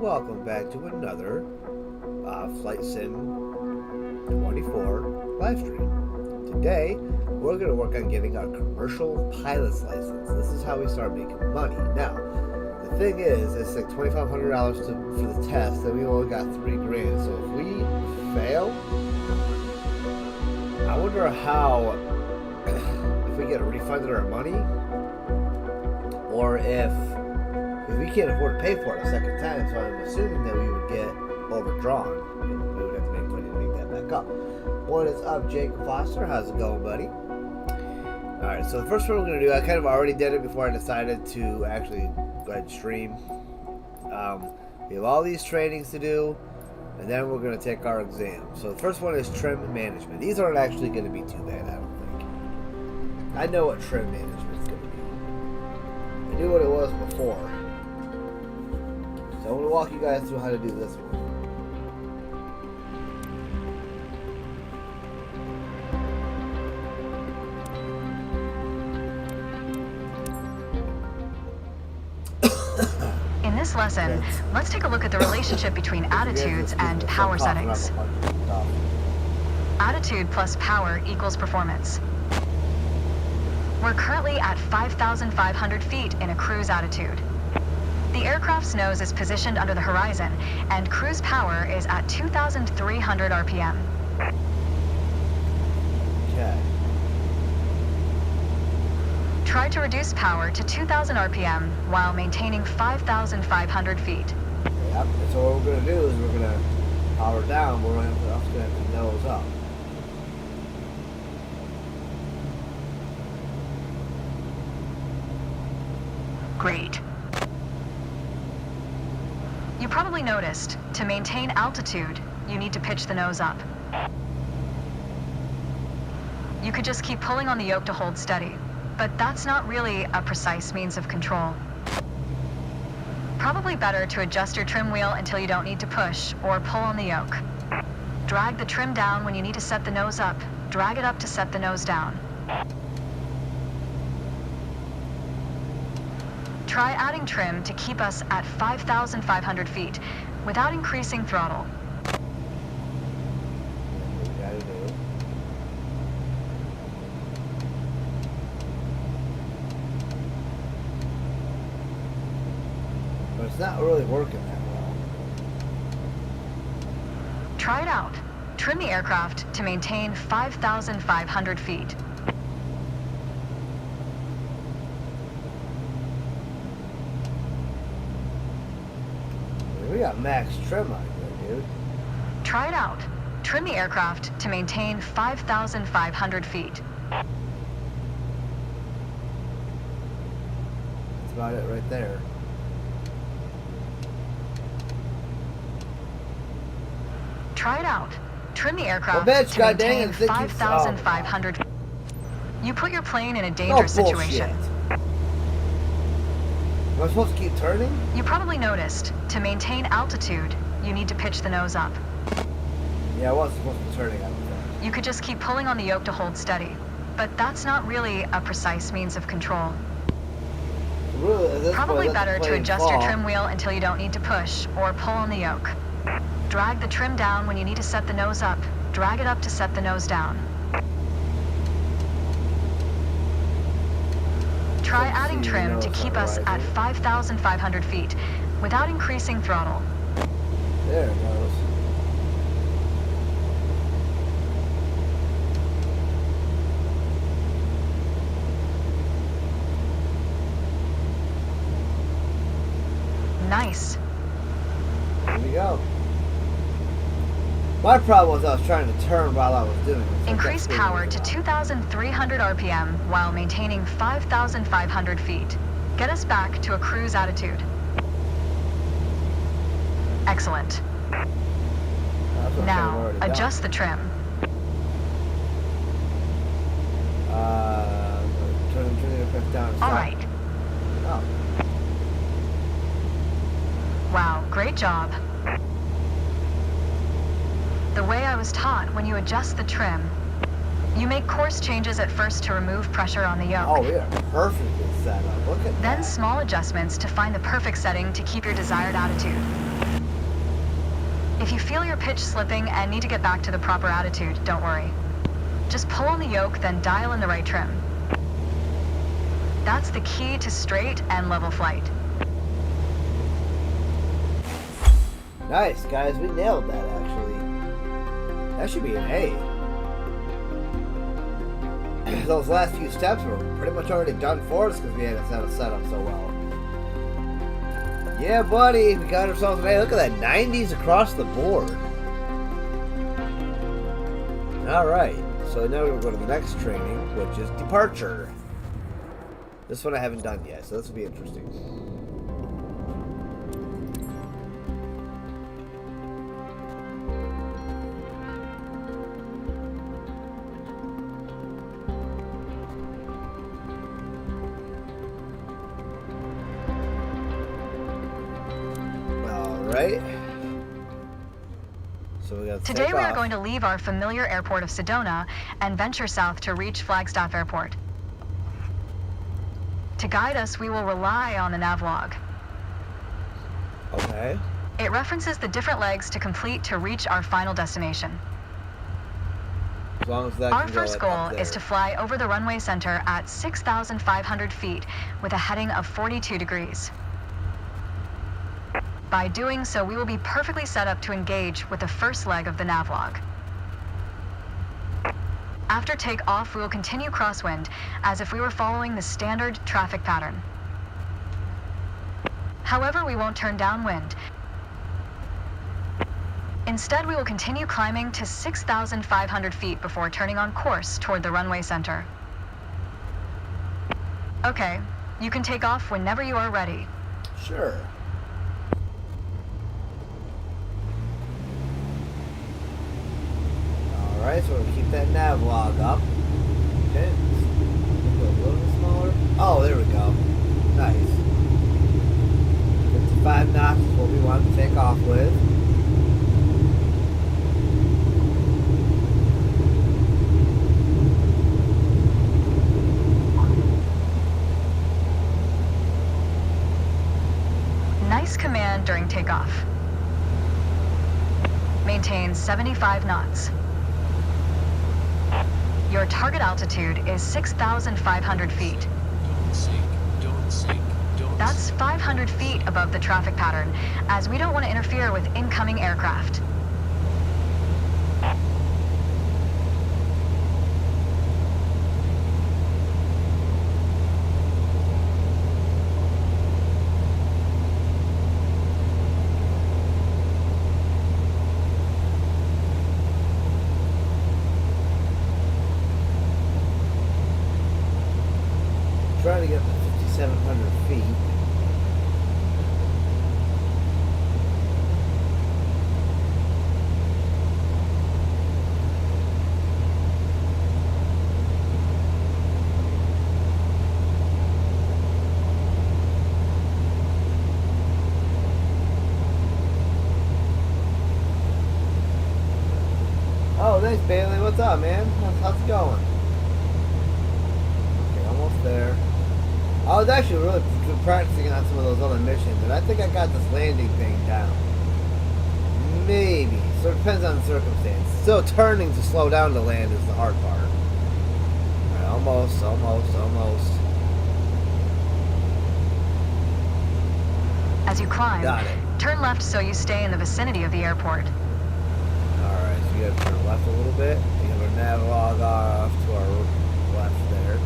welcome back to another Flight Sim 24 live stream. Today, we're going to work on getting our commercial pilot's license. This is how we start making money. Now, the thing is, it's like $2,500 for the test, and we only got $3,000. So if we fail, I wonder how, if we get refunded our money, or if we can't afford to pay for it a second time, so I'm assuming that we would get overdrawn. We would have to make money to make that back up. What is up, Jake Foster? How's it going, buddy? Alright, so the first one we're going to do, I kind of already did it before I decided to actually go ahead and stream. We have all these trainings to do, and then we're going to take our exam. So the first one is trim management. These aren't actually going to be too bad, I don't think. I know what trim management is going to be. I knew what it was before. So I'm going to walk you guys through how to do this one. In this lesson, let's take a look at the relationship between attitudes and power settings. Attitude plus power equals performance. We're currently at 5,500 feet in a cruise attitude. The aircraft's nose is positioned under the horizon, and cruise power is at 2,300 RPM. Okay. Try to reduce power to 2,000 RPM while maintaining 5,500 feet. Yep, and so what we're going to do is we're going to power down, but we're going to have to nose up. Great. You probably noticed, to maintain altitude, you need to pitch the nose up. You could just keep pulling on the yoke to hold steady, but that's not really a precise means of control. Probably better to adjust your trim wheel until you don't need to push or pull on the yoke. Drag the trim down when you need to set the nose up. Drag it up to set the nose down. Try adding trim to keep us at 5,500 feet without increasing throttle. But it's not really working that well. Try it out. Trim the aircraft to maintain 5,500 feet. We got max trim on here, dude. Try it out. Trim the aircraft to maintain 5,500 feet. That's about it right there. Try it out. Trim the aircraft Well, bitch, to goddamn, maintain 5,500 feet. You put your plane in a dangerous situation. Am I supposed to keep turning? You probably noticed, to maintain altitude, you need to pitch the nose up. Yeah, I was supposed to be turning, I don't think. You could just keep pulling on the yoke to hold steady, but that's not really a precise means of control. Really, at this Probably point, better to adjust fall. your trim wheel until you don't need to push or pull on the yoke. Drag the trim down when you need to set the nose up. Drag it up to set the nose down. Try adding trim to keep us at 5,500 feet without increasing throttle. There it goes. Nice. Here we go. My problem was I was trying to turn while I was doing it. So Increase power to 2,300 RPM while maintaining 5,500 feet. Get us back to a cruise attitude. Excellent. Now, adjust the trim. Turn the aircraft down. All right. Oh. Wow, great job. The way I was taught, when you adjust the trim, you make course changes at first to remove pressure on the yoke. Oh, we are perfectly set up. Look at that. Then small adjustments to find the perfect setting to keep your desired attitude. If you feel your pitch slipping and need to get back to the proper attitude, don't worry. Just pull on the yoke, then dial in the right trim. That's the key to straight and level flight. Nice, guys. We nailed that, actually. That should be an A. Those last few steps were pretty much already done for us because we had it set up so well. Yeah, buddy. We got ourselves an A. Look at that. 90s across the board. Alright. So now we'll go to the next training, which is departure. This one I haven't done yet, so this will be interesting. Alright. So we got to Today we are going to leave our familiar airport of Sedona and venture south to reach Flagstaff Airport. To guide us, we will rely on the navlog. Okay. It references the different legs to complete to reach our final destination. As long as that Our can go first up goal there. is to fly over the runway center at 6,500 feet with a heading of 42 degrees. By doing so, we will be perfectly set up to engage with the first leg of the navlog. After takeoff, we will continue crosswind as if we were following the standard traffic pattern. However, we won't turn downwind. Instead, we will continue climbing to 6,500 feet before turning on course toward the runway center. Okay, you can take off whenever you are ready. Sure. Alright, so we'll keep that nav log up. Okay. Go a little bit smaller. Oh, there we go. Nice. 55 knots is what we want to take off with. Nice command during takeoff. Maintain 75 knots. Your target altitude is 6,500 feet. Don't sink, don't sink, don't That's sink. 500 feet above the traffic pattern, as we don't want to interfere with incoming aircraft. Trying to get up to 5,700 feet. Oh, thanks, Bailey. What's up, man? How's it going? Okay, almost there. I was actually really practicing on some of those other missions, and I think I got this landing thing down. Maybe. So it depends on the circumstance. Still, turning to slow down to land is the hard part. Alright, almost. As you climb, Got it. turn left so you stay in the vicinity of the airport. Alright, so you gotta turn left a little bit. You have our nav log off to our left there.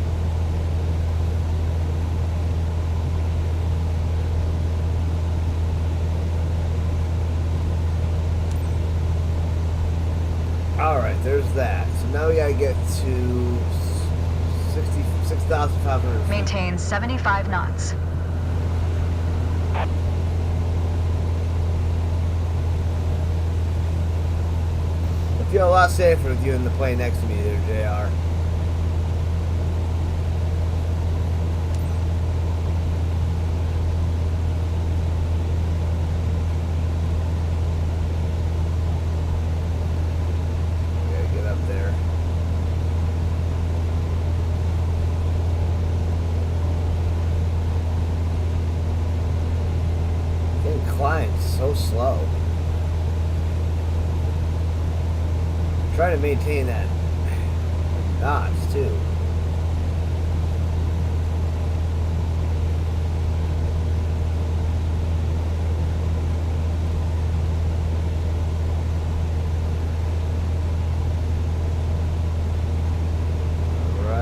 Alright, there's that. So now we gotta get to 6,500 feet. Maintain 75 knots. I feel a lot safer with you in the plane next to me there, JR. Gotta get up there. Getting climbed so slow. Try to maintain that notch too.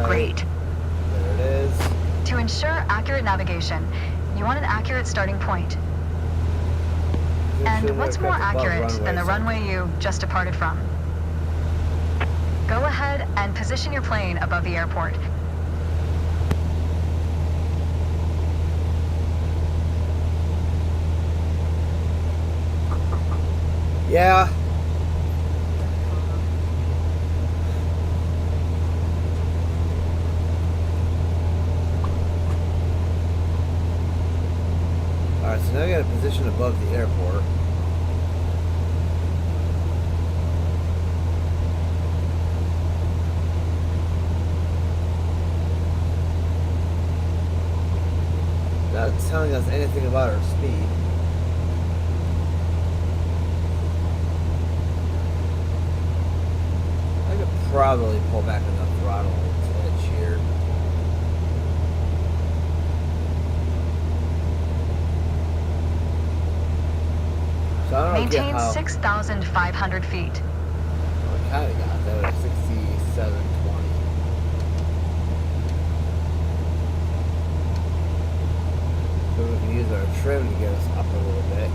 Great. There it is. To ensure accurate navigation, you want an accurate starting point. And what's more accurate than the runway you just departed from? Go ahead and position your plane above the airport. Yeah. Alright, so now we got a position above the airport. Not telling us anything about our speed. I could probably pull back on the throttle to edge here. So I don't Maintain get how 6,500 feet. I kind of got that at 6720. So we can use our trim to get us up a little bit.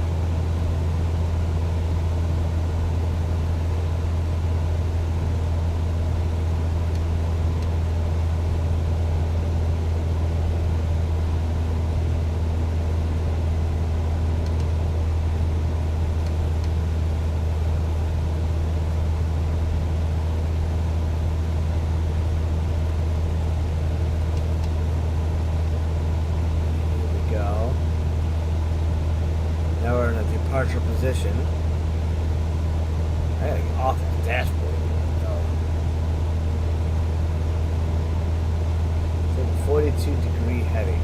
Now we're in a departure position. I gotta get off the dashboard. So 42-degree heading.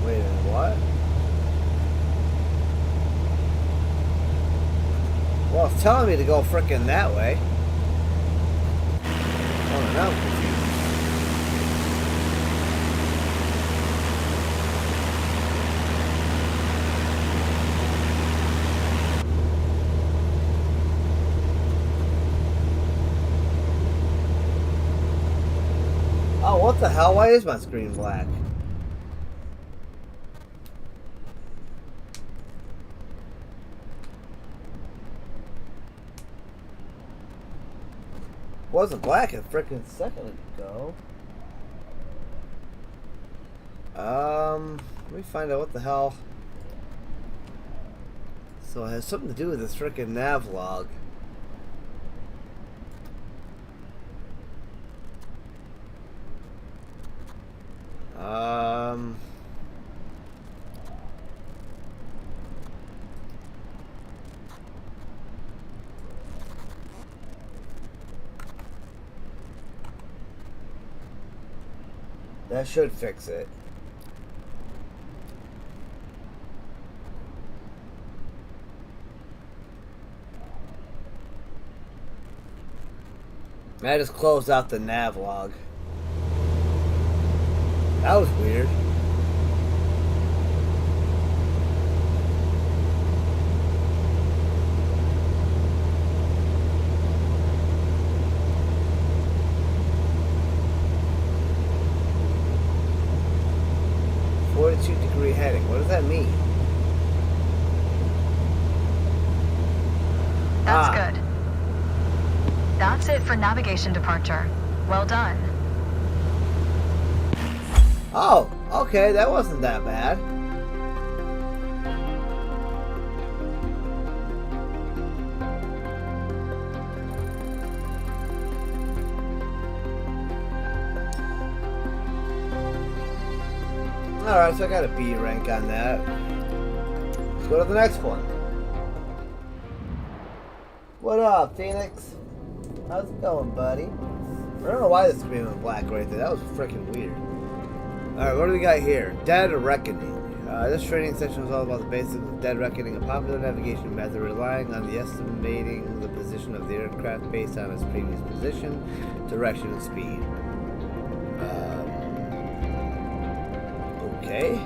Wait a minute, what? Well, it's telling me to go frickin' that way. Oh, no, I'm confused. Oh, what the hell? Why is my screen black? Wasn't black a freaking second ago. Let me find out what the hell. So it has something to do with this freaking nav log. That should fix it. I just closed out the nav log. That was weird. Degree heading. What does that mean? That's good. That's it for navigation departure. Well done. Oh, okay, that wasn't that bad. Alright, so I got a B rank on that. Let's go to the next one. What up, Phoenix? How's it going, buddy? I don't know why this screen went black right there. That was freaking weird. Alright, what do we got here? Dead Reckoning. This training section is all about the basics of Dead Reckoning, a popular navigation method relying on the estimating the position of the aircraft based on its previous position, direction, and speed. Okay.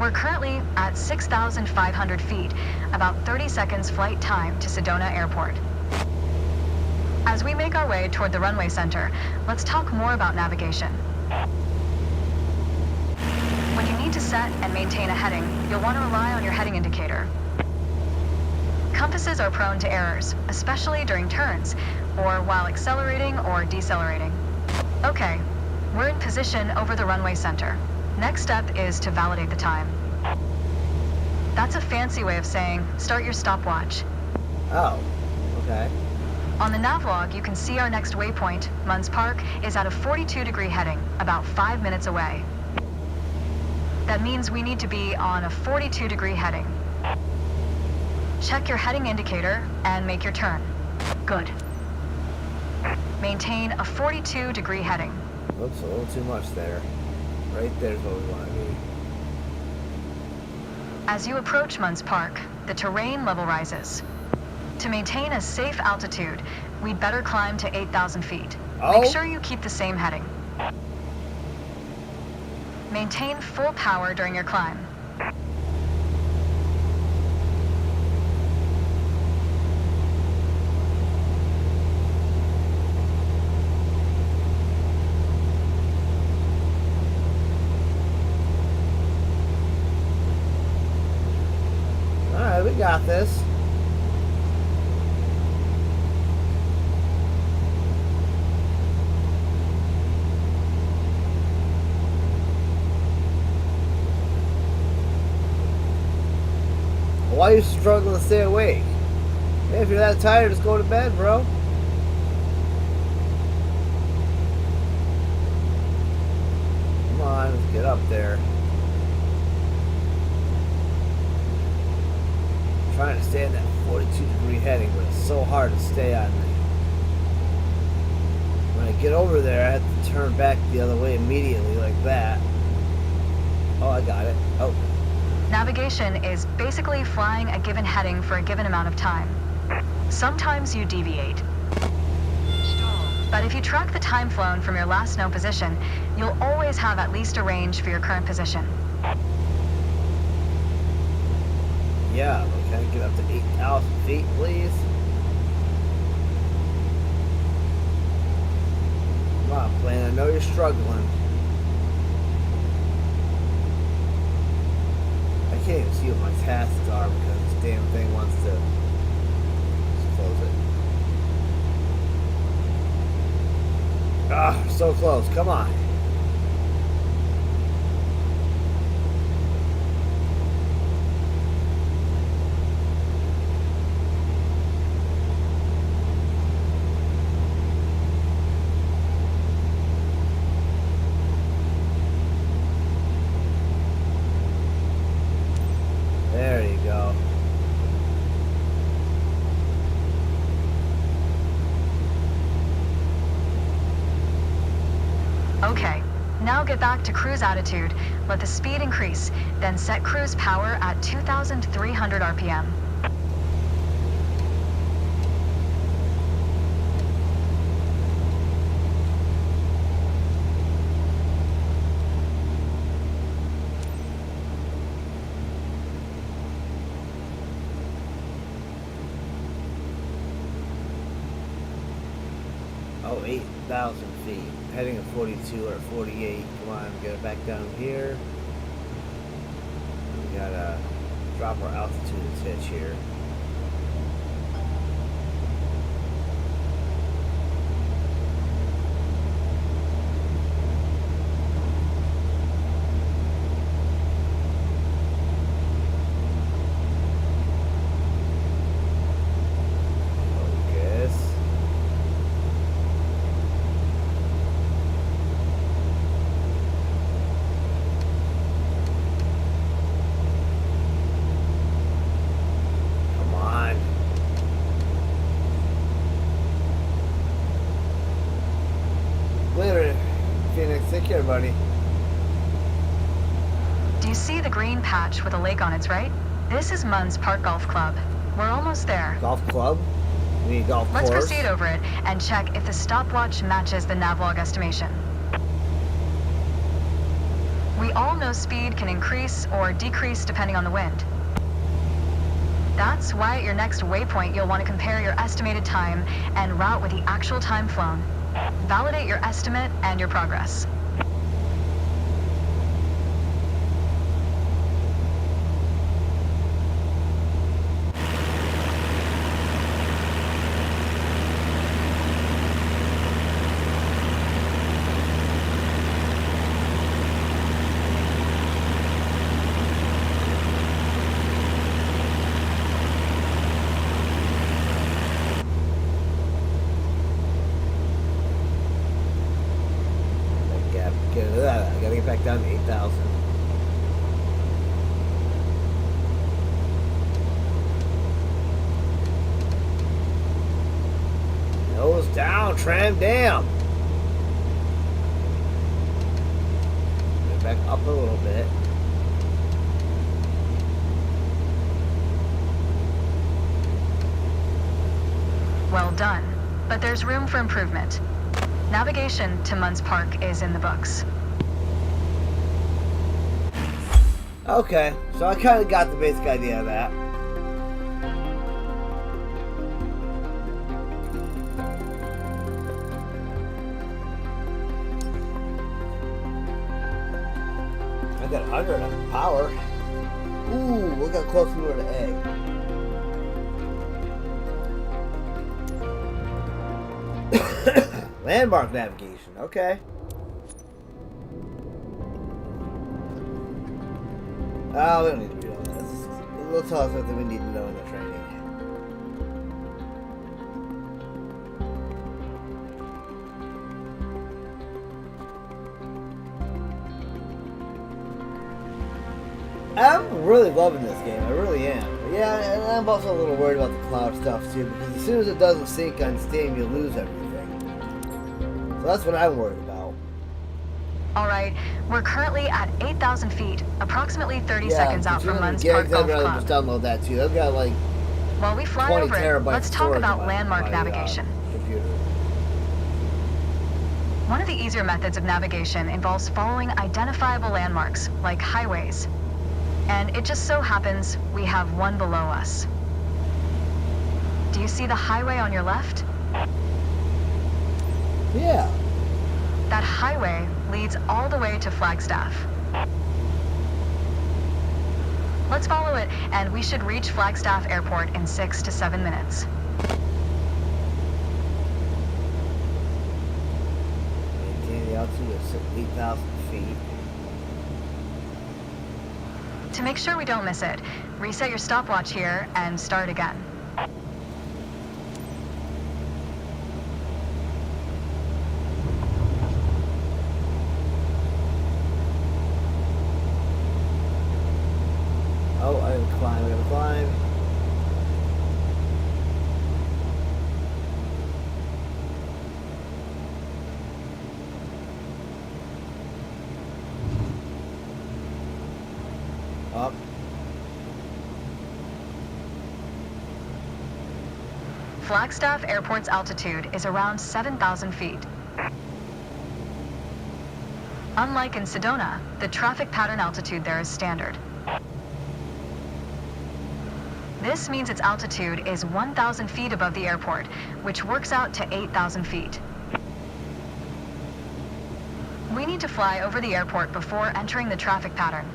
We're currently at 6,500 feet, about 30 seconds flight time to Sedona Airport. As we make our way toward the runway center, let's talk more about navigation. When you need to set and maintain a heading, you'll want to rely on your heading indicator. Compasses are prone to errors, especially during turns, or while accelerating or decelerating. Okay, we're in position over the runway center. Next step is to validate the time. That's a fancy way of saying, start your stopwatch. Oh, okay. On the navlog, you can see our next waypoint, Munns Park, is at a 42-degree heading, about 5 minutes away. That means we need to be on a 42-degree heading. Check your heading indicator and make your turn. Good. Maintain a 42-degree heading. Looks a little too much there. Right there's where we want to be. As you approach Munns Park, the terrain level rises. To maintain a safe altitude, we'd better climb to 8,000 feet. Oh. Make sure you keep the same heading. Maintain full power during your climb. Alright, we got this. Why are you struggling to stay awake? Hey, if you're that tired, just go to bed, bro. Come on, let's get up there. I'm trying to stay in that 42-degree heading, but it's so hard to stay on me. When I get over there, I have to turn back the other way immediately, like that. Oh, I got it. Oh. Navigation is basically flying a given heading for a given amount of time. Sometimes you deviate. But if you track the time flown from your last known position, you'll always have at least a range for your current position. Yeah, but can I get up to 8,000 feet, please? Come on, plane. I know you're struggling. I can't even see what my tasks are because this damn thing wants to just close it. Ah, so close. Come on. There you go. Okay, now get back to cruise attitude. Let the speed increase, then set cruise power at 2,300 RPM. Oh, 8,000 feet. Heading at 42 or 48. Come on, get it back down here. We gotta drop our altitude a titch here. Focus. buddy. Do you see the green patch with a lake on its right? This is Munns Park Golf Club. We're almost there. Golf club? You mean golf Let's course? proceed over it and check if the stopwatch matches the navlog estimation. We all know speed can increase or decrease depending on the wind. That's why at your next waypoint you'll want to compare your estimated time and route with the actual time flown. Validate your estimate and your progress. I gotta get back down to 8,000. Nose down, tram down. Get back up a little bit. Well done, but there's room for improvement. Navigation to Munns Park is in the books. Okay, so I kind of got the basic idea of that. I got 100 on power. Ooh, look how close we were to A. Landmark navigation, okay. Oh, we don't need to read all that. It'll tell us something we need to know in the training. I'm really loving this game, I really am. Yeah, and I'm also a little worried about the cloud stuff too, because as soon as it doesn't sync on Steam, you lose everything. So that's what I'm worried about. All right, we're currently at 8,000 feet, approximately 30 seconds out from Munns Park Golf I'd rather Club. just download that too. They've got like While we fly 20 over it, terabytes let's talk storage about on landmark my navigation. computer. One of the easier methods of navigation involves following identifiable landmarks, like highways. And it just so happens we have one below us. Do you see the highway on your left? Yeah. That highway leads all the way to Flagstaff. Let's follow it, and we should reach Flagstaff Airport in 6 to 7 minutes. Maintain the altitude of 8,000 feet. To make sure we don't miss it, reset your stopwatch here and start again. Oh, I gotta climb, I gotta climb. Up. Flagstaff Airport's altitude is around 7,000 feet. Unlike in Sedona, the traffic pattern altitude there is standard. This means its altitude is 1,000 feet above the airport, which works out to 8,000 feet. We need to fly over the airport before entering the traffic pattern.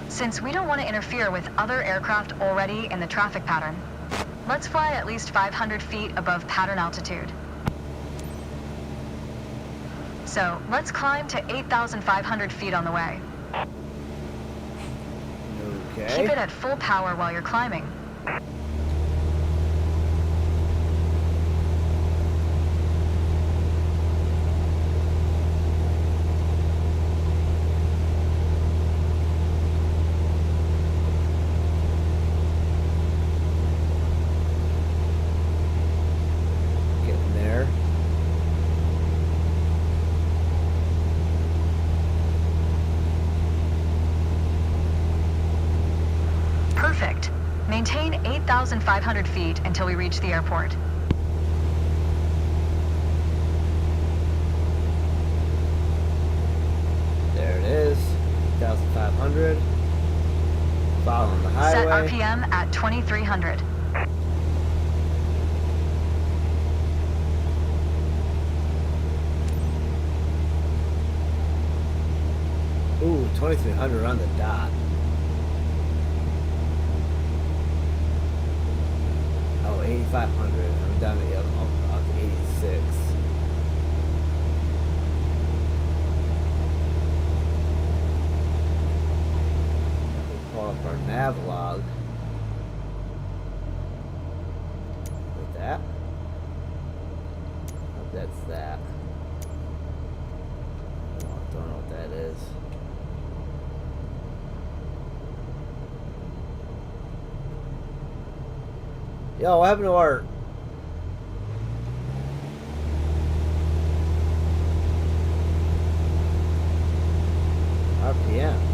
Since we don't want to interfere with other aircraft already in the traffic pattern, let's fly at least 500 feet above pattern altitude. So let's climb to 8,500 feet on the way. Okay. Keep it at full power while you're climbing. Getting there. Perfect. Maintain 8,500 feet until we reach the airport. There it is. 8,500. Following the Set highway. RPM at 2,300. Ooh, 2,300 on the dot. Oh, 8,500. I'm down to 86. Pull up our nav log. With that. Oh, that's that. Oh, I don't know what that is. Yo, what happened to our... RPMs?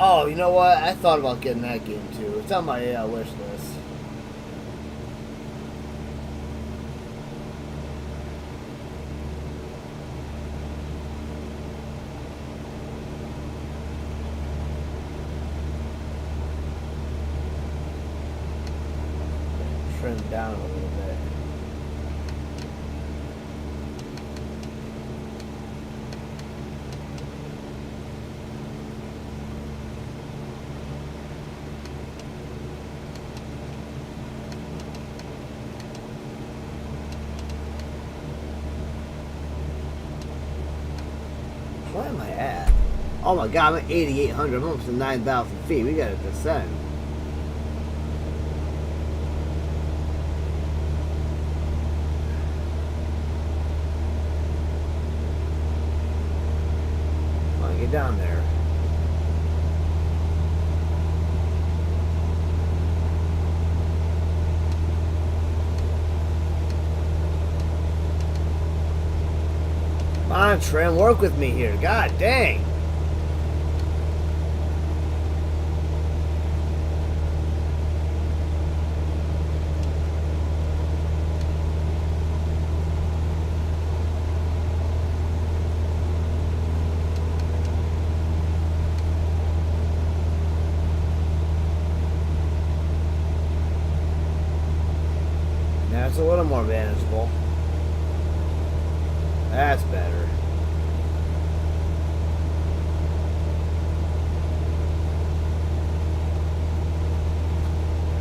Oh, you know what? I thought about getting that game too. It's on my wish list. Trim down a little bit. Where am I at? Oh my god, I'm at 8,800. I'm almost to 9,000 feet. We gotta descend. Come on, get down there. Come on, Trim, work with me here. God dang. Now it's a little more manageable. That's better.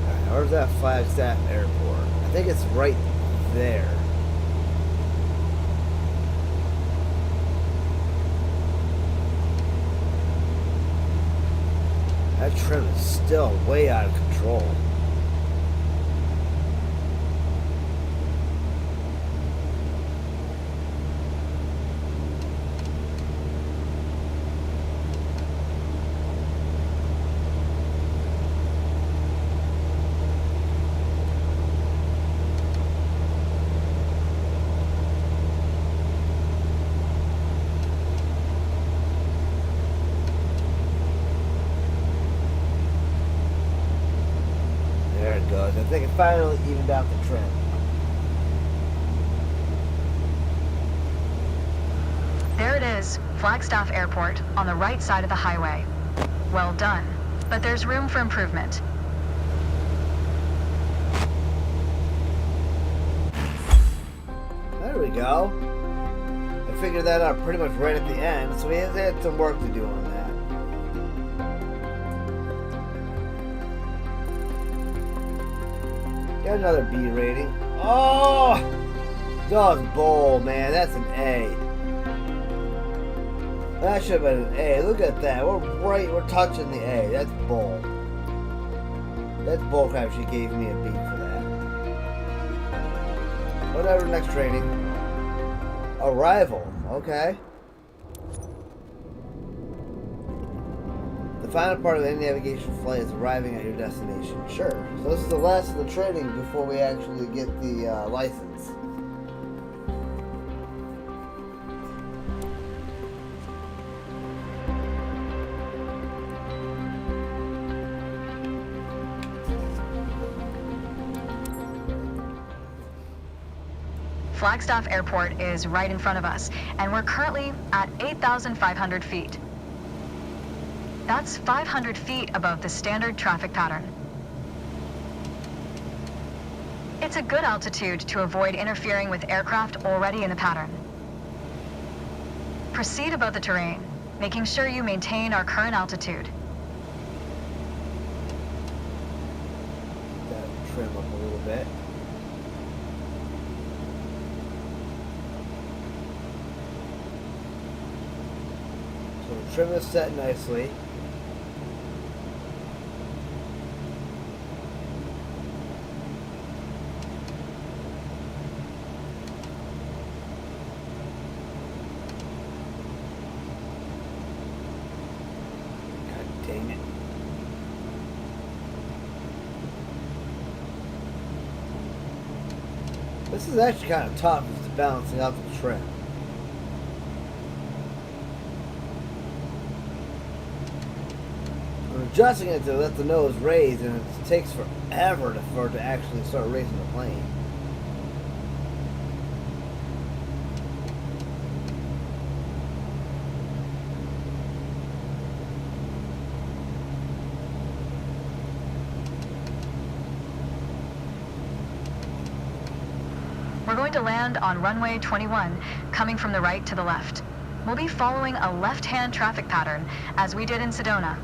Alright, where's that Flagstaff Airport? I think it's right there. That trim is still way out of control. I think it finally evened out the trim. There it is, Flagstaff Airport, on the right side of the highway. Well done, but there's room for improvement. There we go. I figured that out pretty much right at the end, so we had some work to do on that. Got another B rating. Oh! Dog's Bowl, man. That's an A. That should have been an A. Look at that. We're touching the A. That's Bull. That's bullcrap. She gave me a B for that. Whatever, next rating. Arrival. Okay. The final part of any navigation flight is arriving at your destination. Sure. So this is the last of the training before we actually get the license. Flagstaff Airport is right in front of us, and we're currently at 8,500 feet. That's 500 feet above the standard traffic pattern. It's a good altitude to avoid interfering with aircraft already in the pattern. Proceed above the terrain, making sure you maintain our current altitude. Gotta trim up a little bit. So the trim is set nicely. Dang it. This is actually kind of tough to balancing out the trim. I'm adjusting it to let the nose raise, and it takes forever for it to actually start raising the plane. We're going to land on runway 21, coming from the right to the left. We'll be following a left-hand traffic pattern, as we did in Sedona.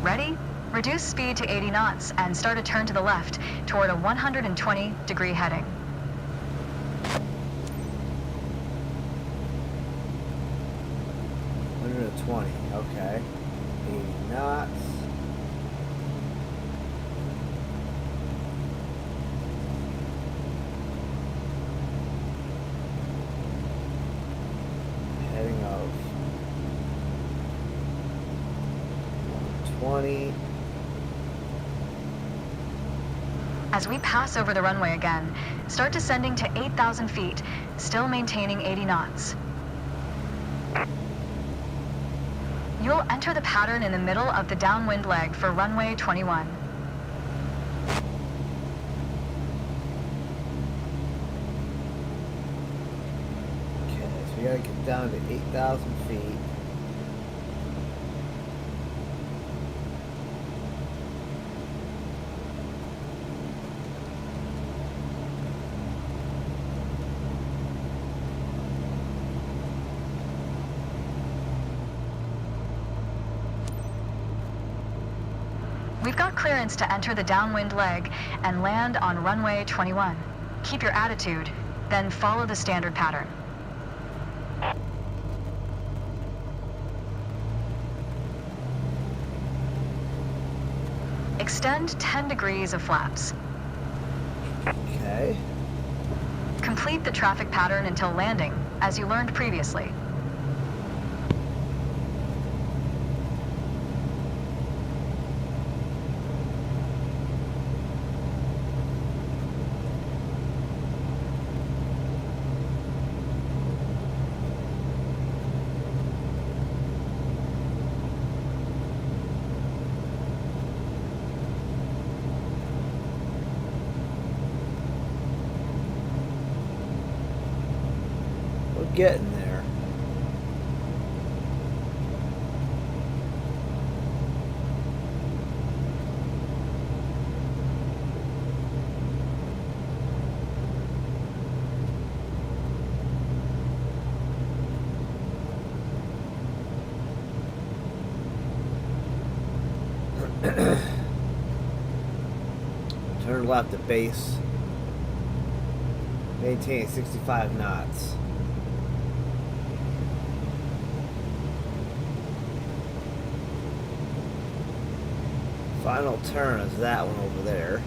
Ready? Reduce speed to 80 knots and start a turn to the left toward a 120-degree heading. Okay. 80 knots. Heading out 120. As we pass over the runway again, start descending to 8,000 feet, still maintaining 80 knots. You'll enter the pattern in the middle of the downwind leg for runway 21. Okay, so we gotta get down to 8,000 feet. We've got clearance to enter the downwind leg and land on runway 21. Keep your attitude, then follow the standard pattern. Extend 10 degrees of flaps. Okay. Complete the traffic pattern until landing, as you learned previously. We're getting there. Turn left at base. Maintain 65 knots. Final turn is that one over there.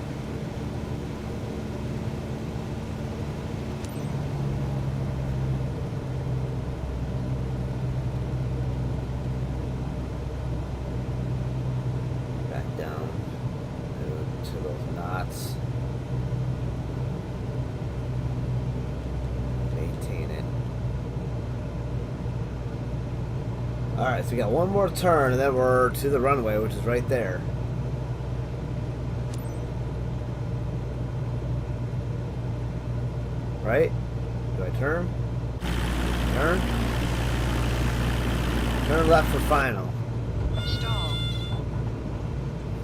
Alright, so we got one more turn and then we're to the runway, which is right there. Right? Do I turn? Turn? Turn left for final. Stall.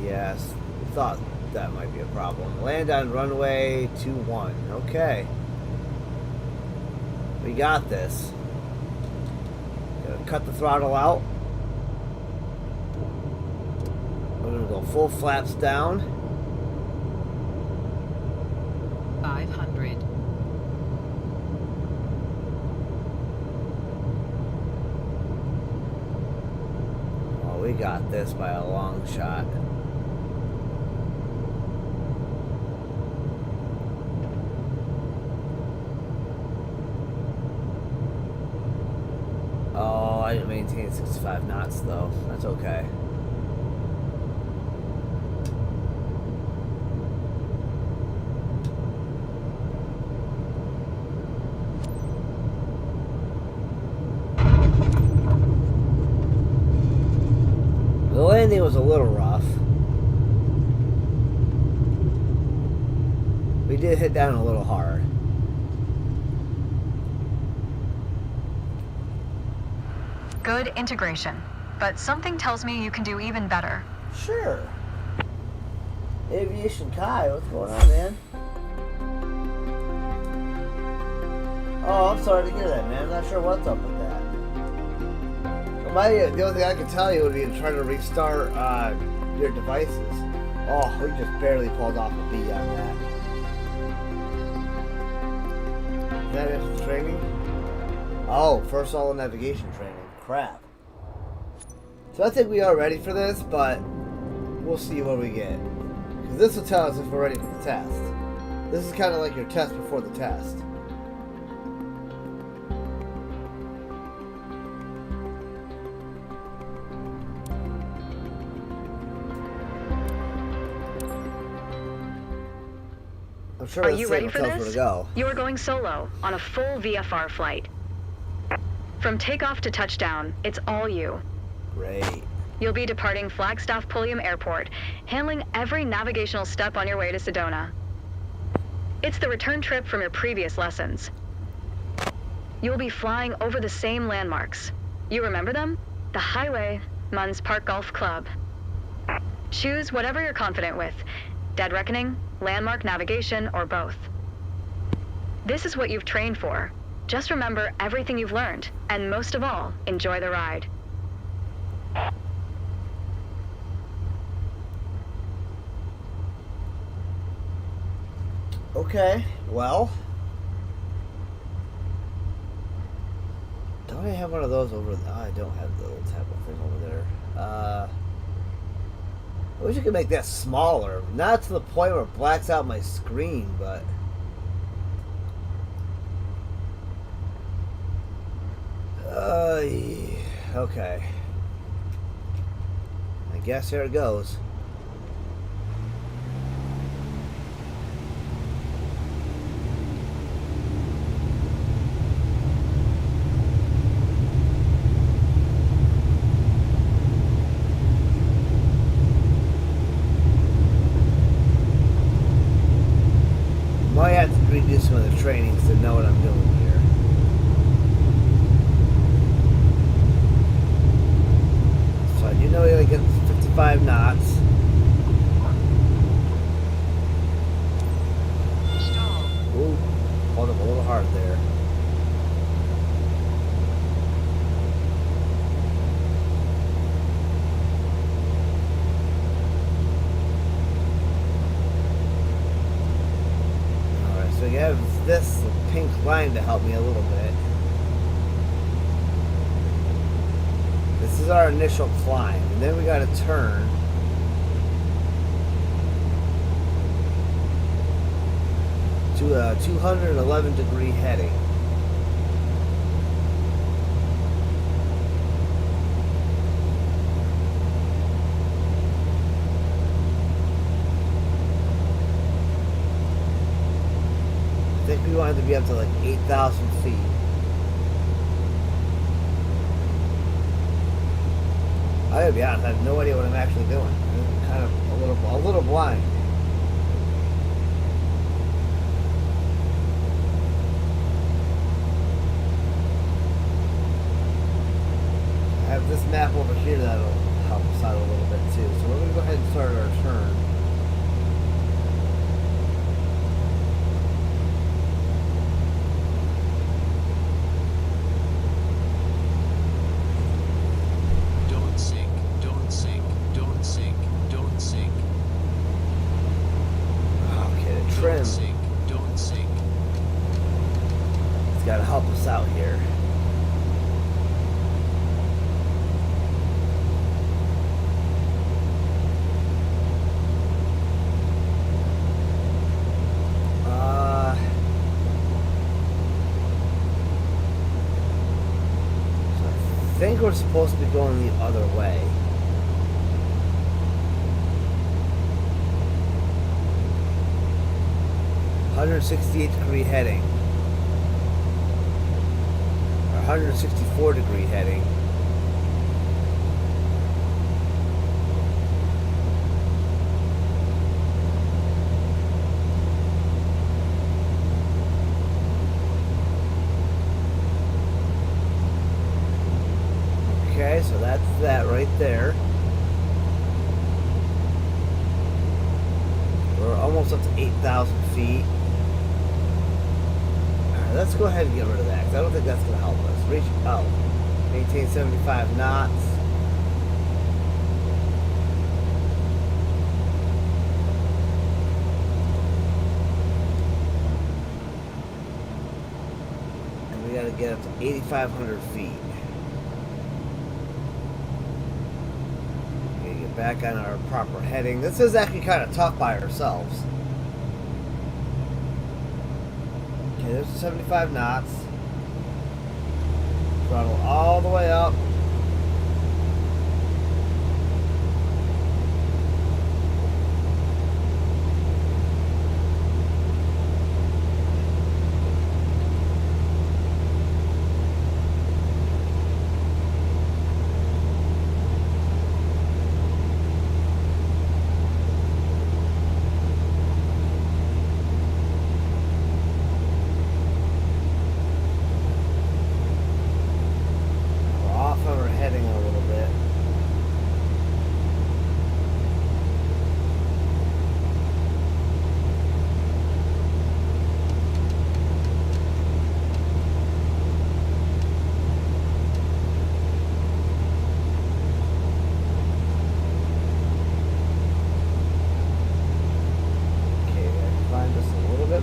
Yes, thought that might be a problem. Land on runway 21. Okay. We got this. Gonna cut the throttle out. We're gonna go full flaps down. 500. Oh, we got this by a long shot. Oh, I didn't maintain 65 knots though. That's okay. The landing was a little rough. We did hit down a little hard. Good integration, but something tells me you can do even better. Sure. Aviation Kai, what's going on, man? Oh, I'm sorry to hear that, man. I'm not sure what's up with that. The only thing I can tell you would be to try to restart your devices. Oh, we just barely pulled off a B on that. Is that it for training? Oh, first solo navigation training. Crap. So I think we are ready for this, but we'll see what we get. Because this will tell us if we're ready for the test. This is kind of like your test before the test. I'm sure Are this you thing ready will for tell us where this? to go. You are going solo on a full VFR flight. From takeoff to touchdown, it's all you. Great. You'll be departing Flagstaff Pulliam Airport, handling every navigational step on your way to Sedona. It's the return trip from your previous lessons. You'll be flying over the same landmarks. You remember them? The highway, Munns Park Golf Club. Choose whatever you're confident with. Dead reckoning, landmark navigation, or both. This is what you've trained for. Just remember everything you've learned, and most of all, enjoy the ride. Okay, well. Don't I have one of those over there? Oh, I don't have the little tablet thing over there. I wish I could make that smaller. Not to the point where it blacks out my screen, but... okay. I guess here it goes. Might have to redo some of the trainings to know what I'm doing here. You know you're gonna get 55 knots. Stall. Ooh, hold up a little hard there. Alright, so you have this pink line to help me a little bit. This is our initial climb, and then we got to turn. To a 211 degree heading. I think we wanted to be up to like 8,000 feet. I gotta be honest, I have no idea what I'm actually doing. I'm kind of a little blind. I have this map over here that'll help us out a little bit too. So we're gonna go ahead and start our turn. Don't sink, don't sink, don't sink, don't sink. Okay, the trim. Don't sink, don't sink. It's gotta help us out here. I think we're supposed to be going the other way. .168-degree heading. Or 164-degree heading. Okay, so that's that right there. We're almost up to 8,000 feet. Alright, let's go ahead and get rid of that, because I don't think that's going to help us. Reach out. Maintain 75 knots. And we got to get up to 8,500 feet. Back on our proper heading. This is actually kind of tough by ourselves. Okay, there's 75 knots. Throttle all the way up.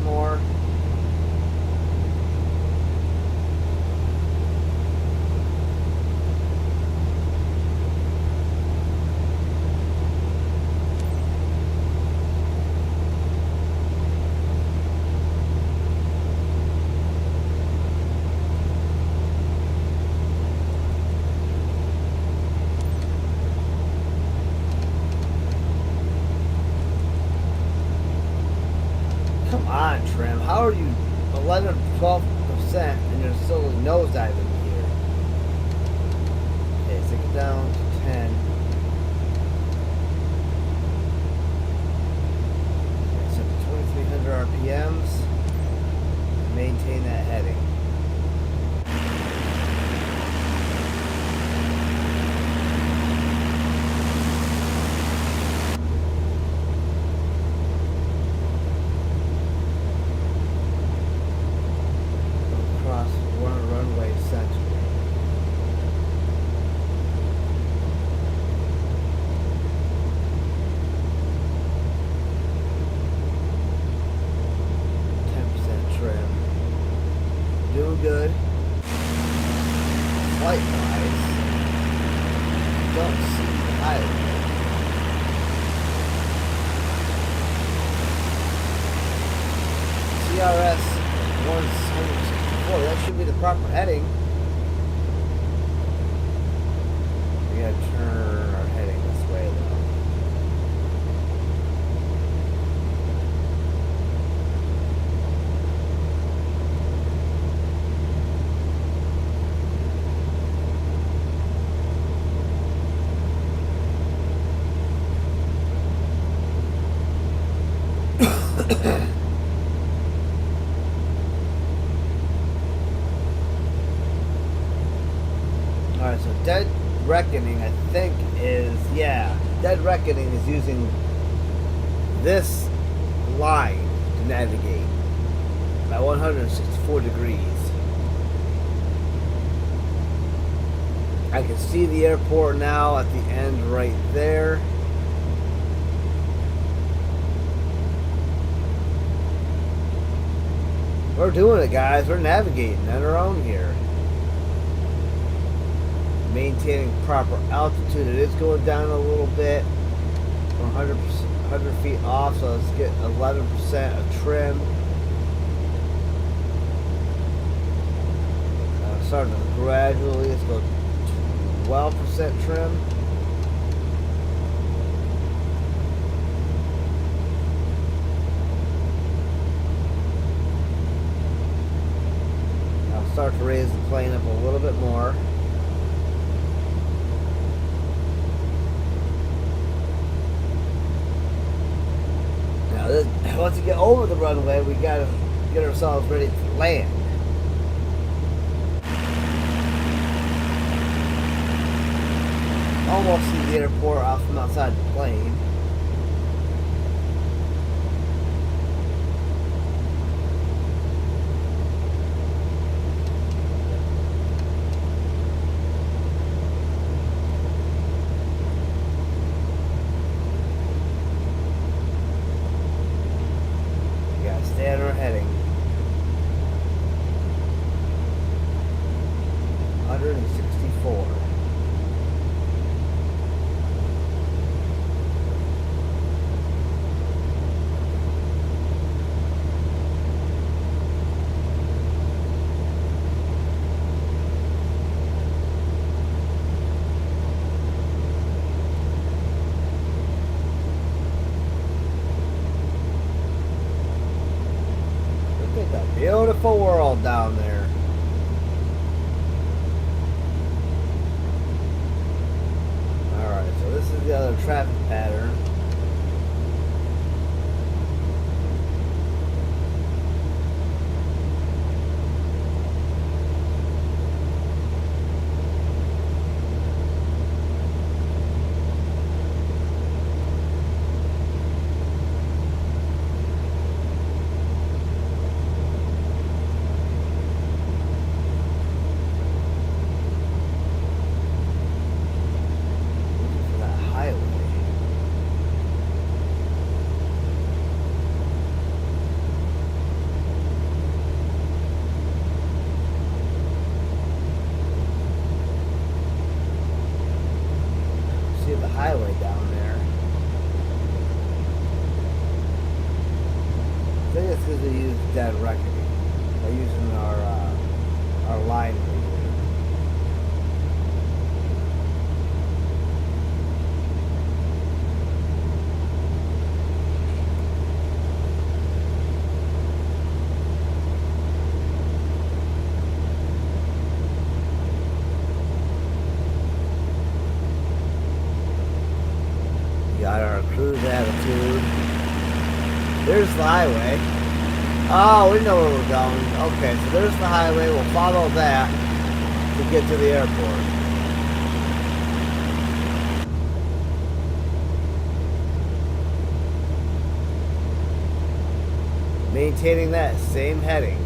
More. Come on, Trim. How are you 11 12% and you're still nosediving here? Okay, take it down to 10. Okay, set to 2,300 RPMs. And maintain that heading. Doing good. Flight wise, don't see the pilot. CRS 164, that should be the proper heading. We gotta turn our heading this way though. Alright, so Dead Reckoning, I think, is... Yeah, Dead Reckoning is using this line to navigate at 164 degrees. I can see the airport now at the end right there. We're doing it, guys. We're navigating on our own here. Maintaining proper altitude. It is going down a little bit. We're 100 feet off, so let's get 11% of trim. Starting to gradually, let's go 12% trim. I'll start to raise the plane up a little bit more. Now, once we get over the runway, we gotta get ourselves ready to land. Almost see the airport off from outside the plane. We gotta stay on our heading. 164. Beautiful world down there. Alright, so this is the other traffic pattern. Highway down there. I think it's because we use Dead Reckoning by using our line reader. Got our cruise attitude. There's the highway. Oh, we know where we're going. Okay, so there's the highway. We'll follow that to get to the airport. Maintaining that same heading.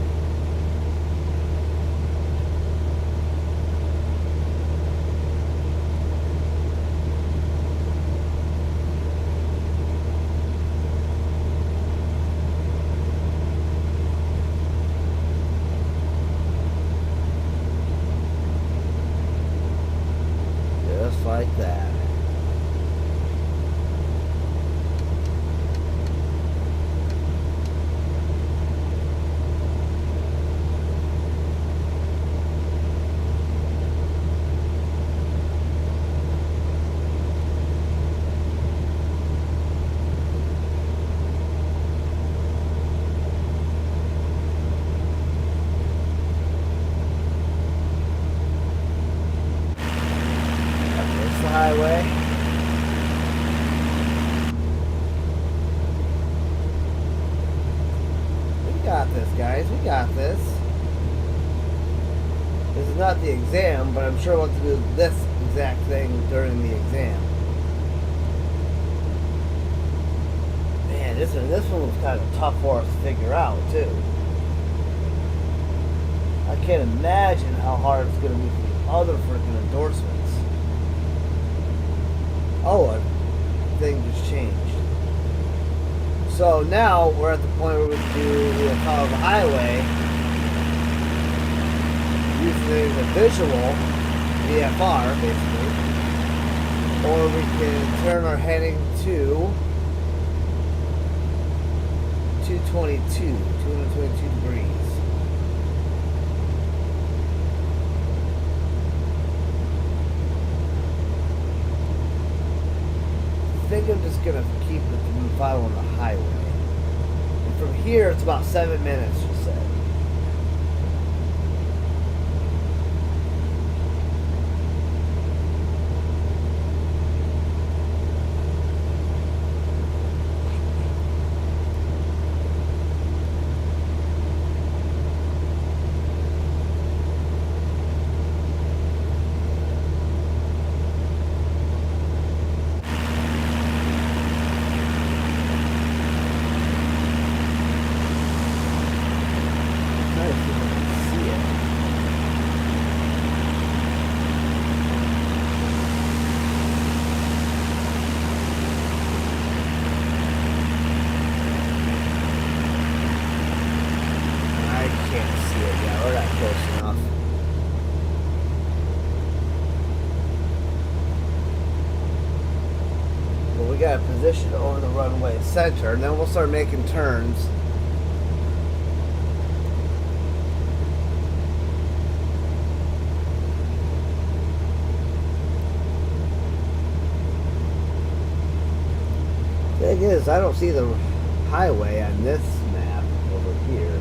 Like that. Highway. guys. We got this. This is not the exam, but I'm sure we'll have to do this exact thing during the exam. Man, this one was kind of tough for us to figure out, too. I can't imagine how hard it's going to be for the other freaking endorsements. Oh, a thing just changed. So now we're at the point where we can do the follow the highway using the visual VFR, basically. Or we can turn our heading to 222 degrees. I think I'm just gonna keep it following the highway. And from here, it's about 7 minutes, she said. Got a position over the runway center, and then we'll start making turns. Thing is, I don't see the highway on this map over here.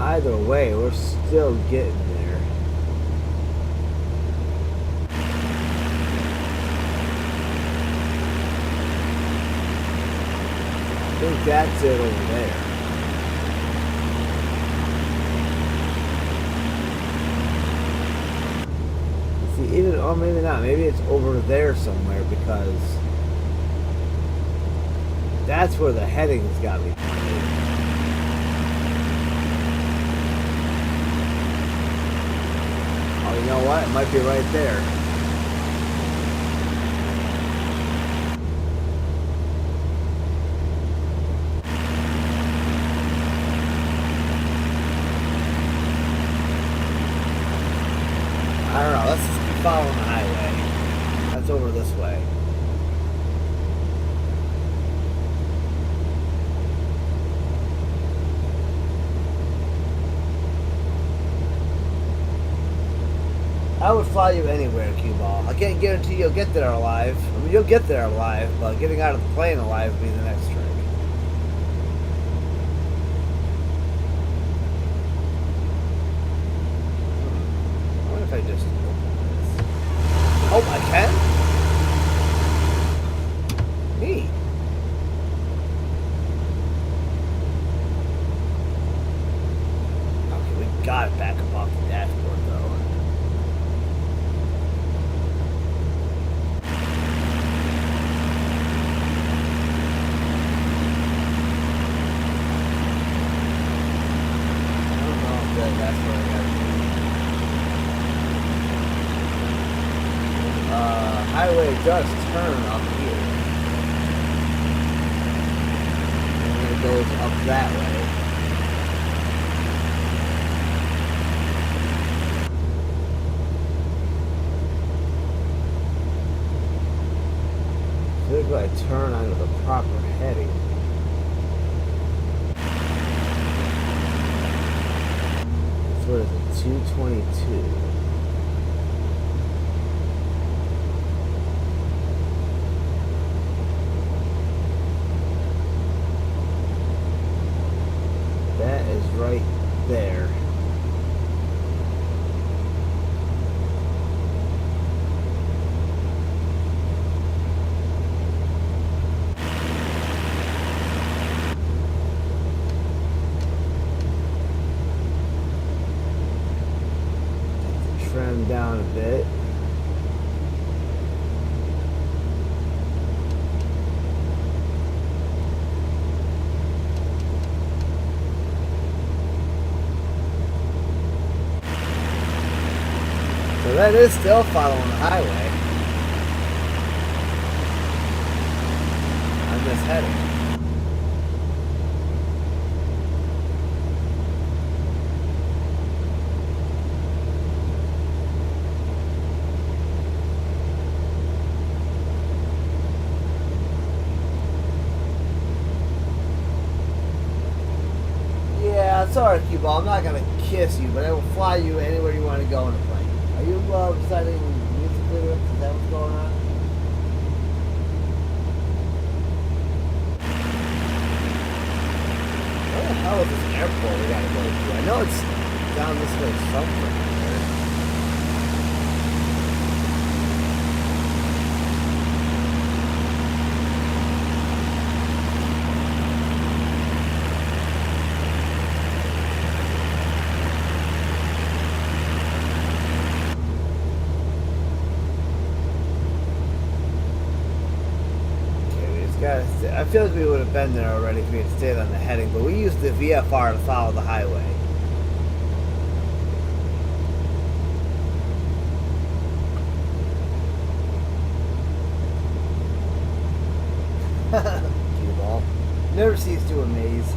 Either way, we're still getting there. I think that's it over there. See, even, oh, maybe not. Maybe it's over there somewhere because that's where the heading's got me pointed. You know what? It might be right there. I don't know. Let's just keep following the highway. That's over this way. I would fly you anywhere, Q-Ball. I can't guarantee you'll get there alive. I mean, you'll get there alive, but getting out of the plane alive would be the next trick. I wonder if I just open this. Oh, I can? Neat. Okay, we got it back up off the dashboard, though. That's where I gotta be. Highway does turn up here. And then it goes up that way. So if I turn onto the proper heading. What is it? 222. it is still following the highway. On this heading. Yeah, it's alright, Q-Ball. I'm not gonna kiss you, but I will fly you anywhere you want to go in a plane. Are you reciting music lyrics? Is that what's going on? Where the hell is this airport we gotta go to? I know it's down this way somewhere. I feel like we would have been there already if we had stayed on the heading, but we used the VFR to follow the highway. Cue ball. Never cease to amaze.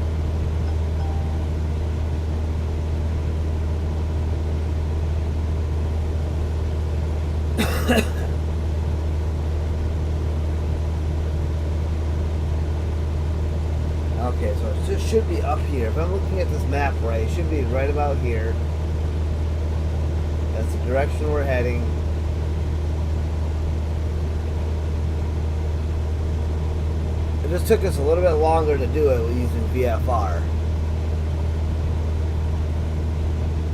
Okay, so it just should be up here. If I'm looking at this map right, it should be right about here. That's the direction we're heading. It just took us a little bit longer to do it using VFR.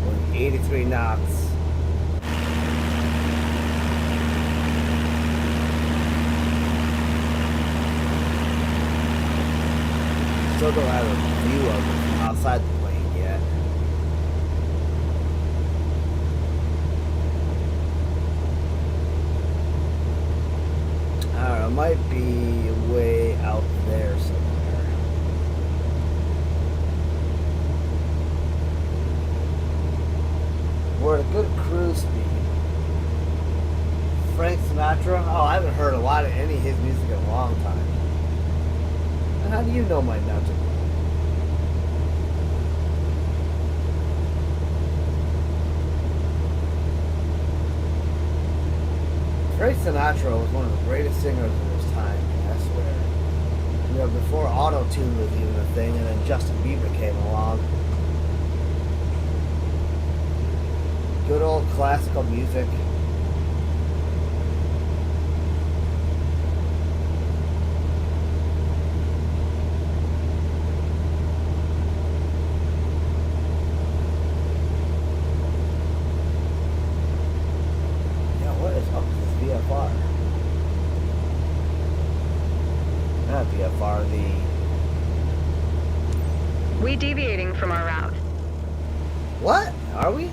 We're 83 knots. Still don't have a view of it outside the plane yet. I don't know, it might be way out there somewhere. We're at a good cruise speed. Frank Sinatra? Oh, I haven't heard a lot of any of his music in a long time. How do you know my nuts? Frank Sinatra was one of the greatest singers of his time, I swear. You know, before auto-tune was even a thing, and then Justin Bieber came along. Good old classical music. Not VFR, We deviating from our route. What? Are we?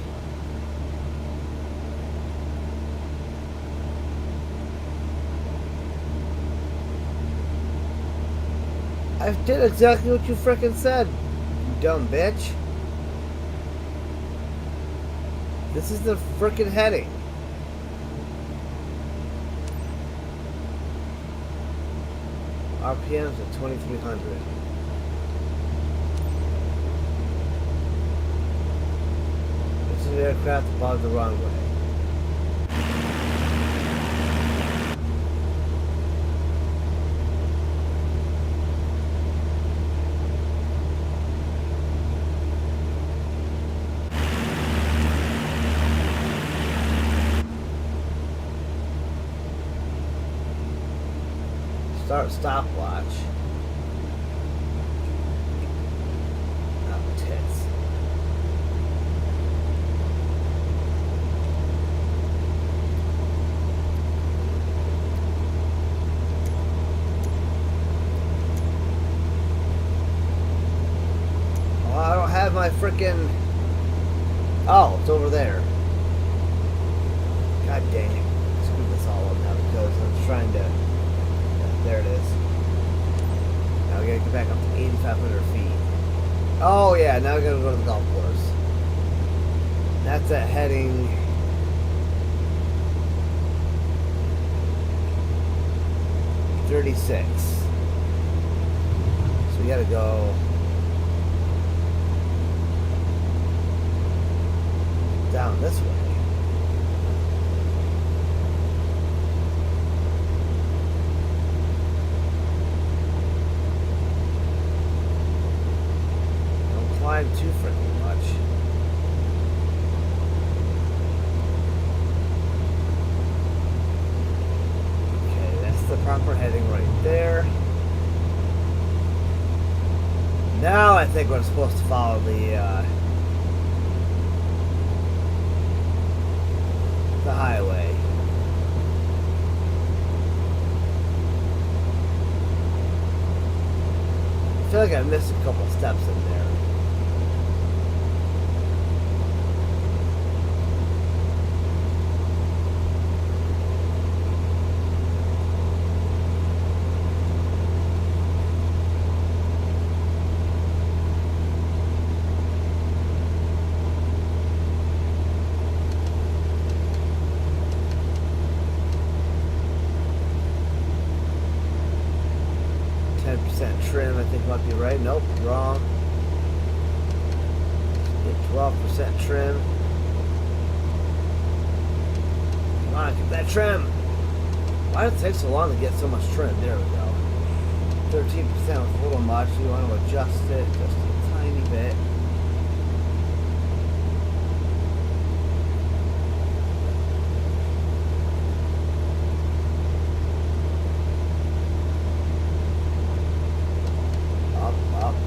I did exactly what you frickin' said, you dumb bitch. This is the frickin' heading. RPMs at 2300. This is an aircraft above the runway. Start stopwatch. Oh, tits. Well, I don't have my frickin'... Oh, it's over there. God dang it. Screw this all up now because I'm trying to... There it is. Now we gotta get back up to 8,500 feet. Oh yeah, now we gotta go to the golf course. That's that heading. 36. So we gotta go down this way. Don't climb too freaking much. The proper heading right there. Now I think we're supposed to follow the highway. I feel like I missed a couple steps in there. Trim, I think might be right. Nope, wrong. 12% trim. Come on, get that trim. Why does it take so long to get so much trim? There we go. 13% was a little much. You want to adjust it just a tiny bit.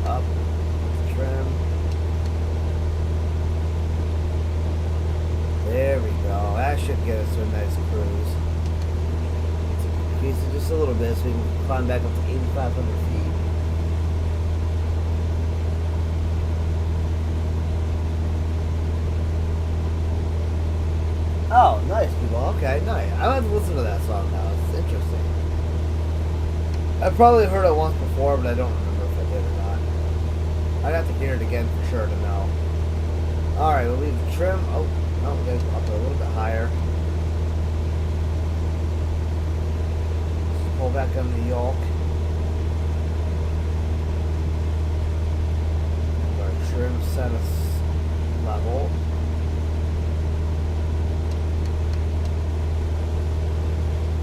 Up, trim. There we go. That should get us to a nice cruise. Increase it just a little bit so we can climb back up to 8,500 feet. Oh, nice, people. Okay, nice. I don't have to listen to that song now. It's interesting. I've probably heard it once before, but I don't remember if I did or not. I'd have to hear it again for sure to know. Alright, we'll leave the trim. Oh, no, we gotta go up a little bit higher. Just pull back on the yoke. Our trim set us level.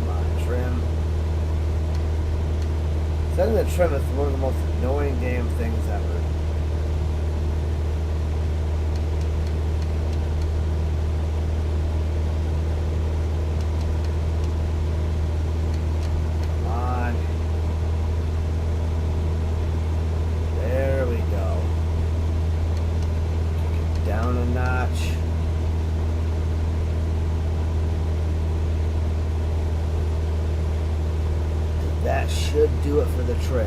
Come on, trim. Setting the trim is one of the most annoying damn things ever. That should do it for the trim.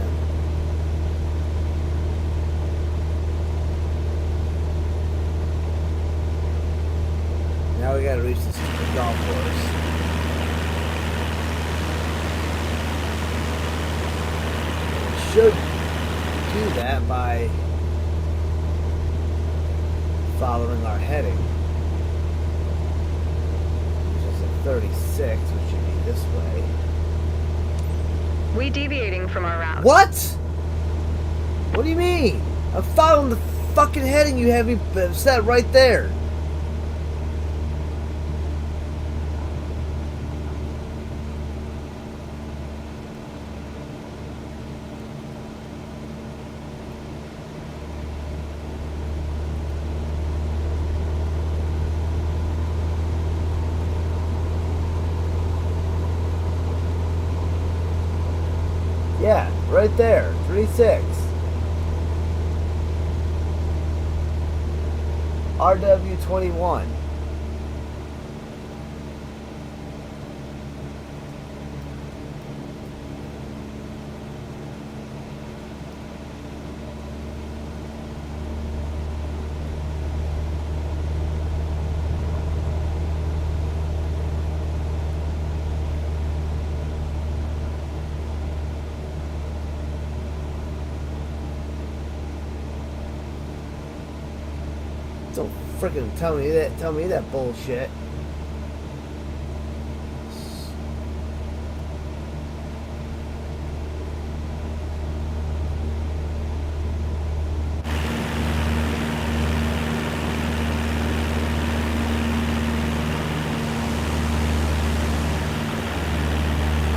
Now we gotta reach this golf course. Should do that by following our heading, which is at 36, which should be this way. We deviating from our route. What? What do you mean? I'm following the fucking heading you have me set right there. Yeah, right there. 36. RW21. Don't freaking tell me that bullshit.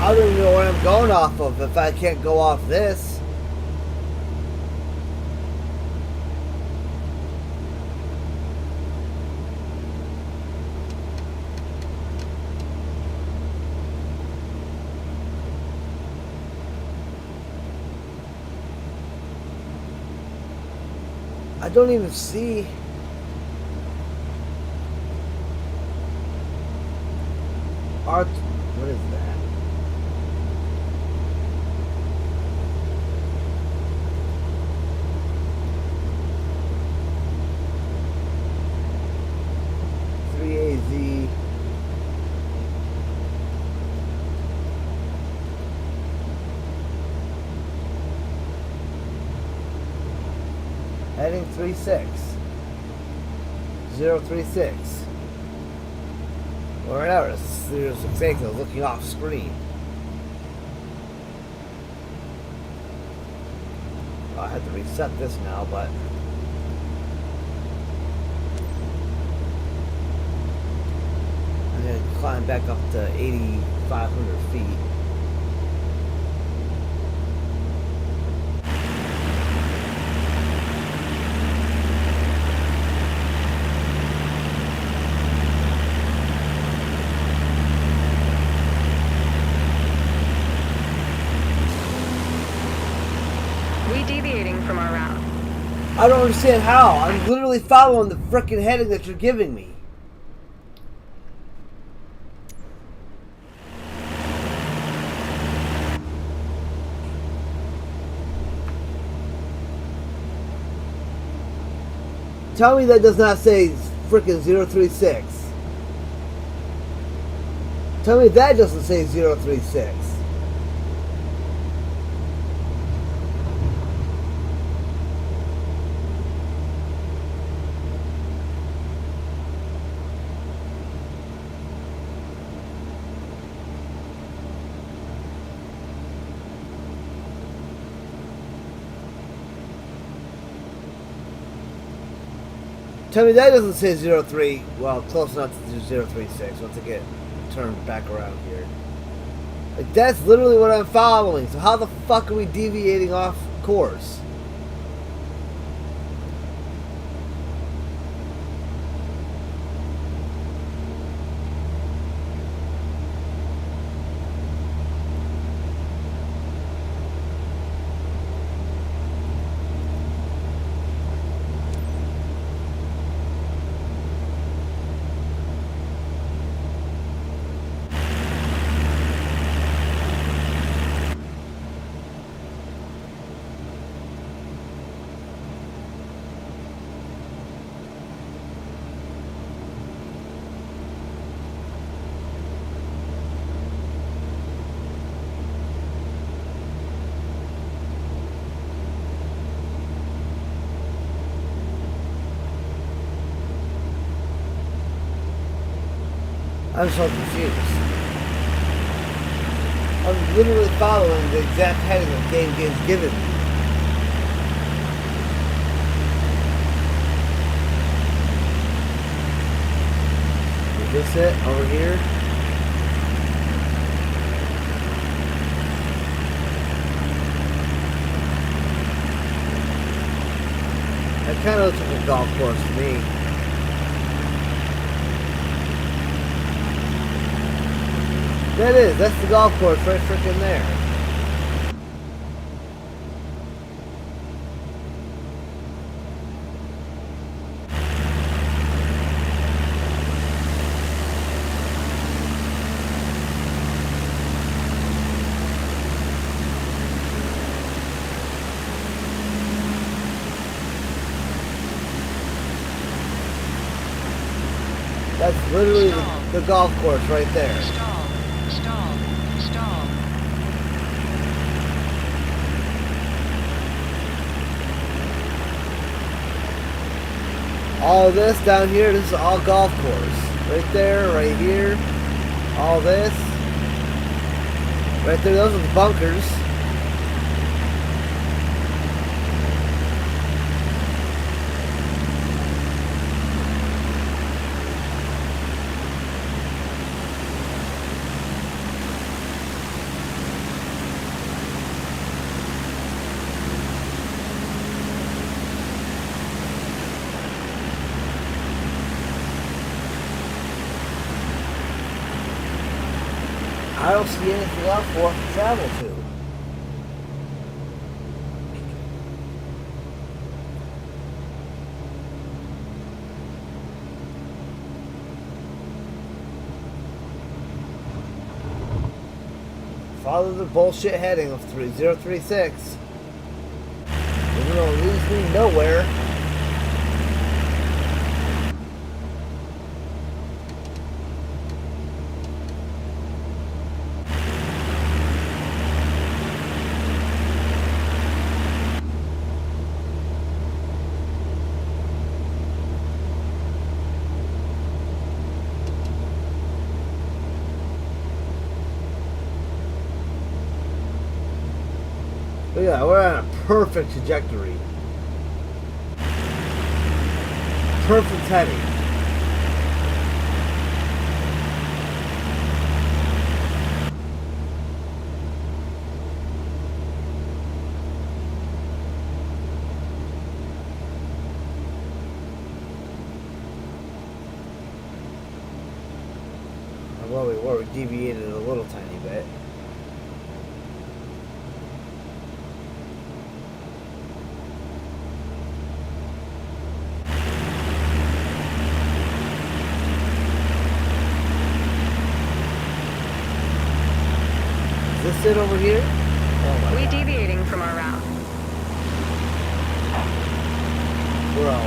I don't even know where I'm going off of if I can't go off this. I don't even see. Art. What is that? AZ. Heading 36. 036. Or whatever. There's a fake looking off screen. I had to reset this now, but I'm going to climb back up to 8,500 feet. Deviating from our route. I don't understand how. I'm literally following the frickin' heading that you're giving me. Tell me that does not say frickin' 036. Tell me that doesn't say 036. Tell me that doesn't say 03. Well, close enough to 036 once I get turned back around here. Like, that's literally what I'm following. So how the fuck are we deviating off course? I'm so confused. I'm literally following the exact heading the game is given me. Is this it? Over here? That kind of looks like a golf course to me. That is, that's the golf course right freaking there. That's literally the golf course right there. All this down here, this is all golf course. Right there, right here. All this. Right there, those are the bunkers. I don't see anything else for us to travel to. Follow the bullshit heading of 3036. Even though it leads me nowhere. But yeah, we're on a perfect trajectory. Perfect heading. Well, we deviated a little tiny bit. Is this it over here? Oh my We God. deviating from our route. Bro.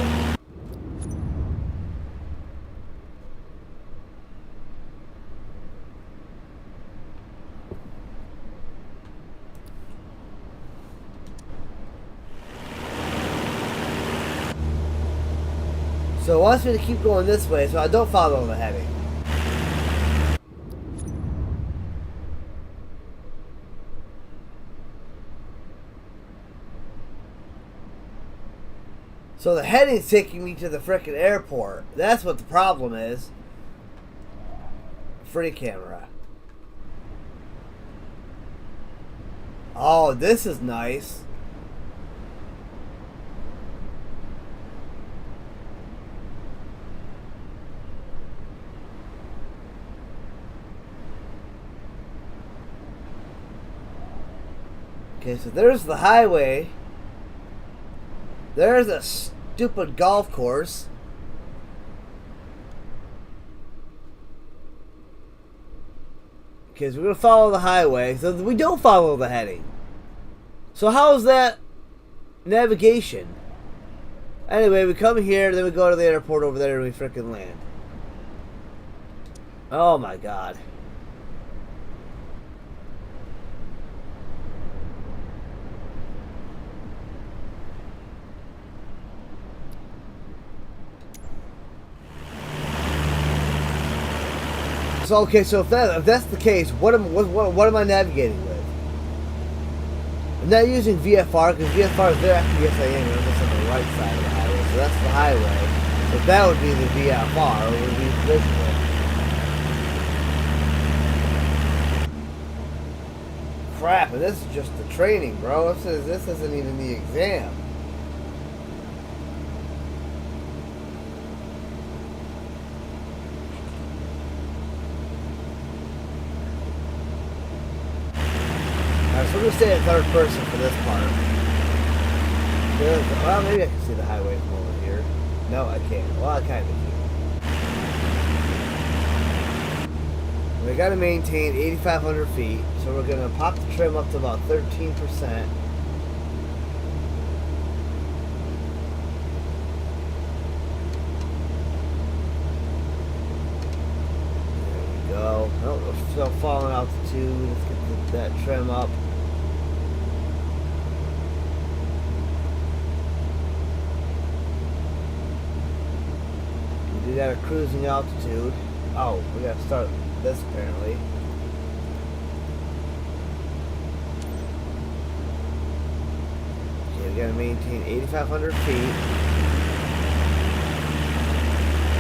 So it wants me to keep going this way, so I don't follow the heading. So the heading's taking me to the frickin' airport. That's what the problem is. Free camera. Oh, this is nice. Okay, so there's the highway. There's a stupid golf course. Okay, so we're going to follow the highway. So we don't follow the heading. So how is that navigation? Anyway, we come here, then we go to the airport over there and we frickin' land. Oh my God. So okay, so if that's the case, what am I navigating with? I'm not using VFR because VFR is there. Actually, yes, I am. I'm just on the right side of the highway, so that's the highway. So that would be the VFR. It would be visual. Crap! And this is just the training, bro. This isn't even the exam. So we're going to stay in third person for this part. Well, maybe I can see the highway from over here. No, I can't. Well, I kind of can. We got to maintain 8,500 feet, so we're going to pop the trim up to about 13%. There we go. Oh, we're still falling altitude. Let's get that trim up. We got a cruising altitude. Oh, we got to start this apparently. Okay, we got to maintain 8,500 feet.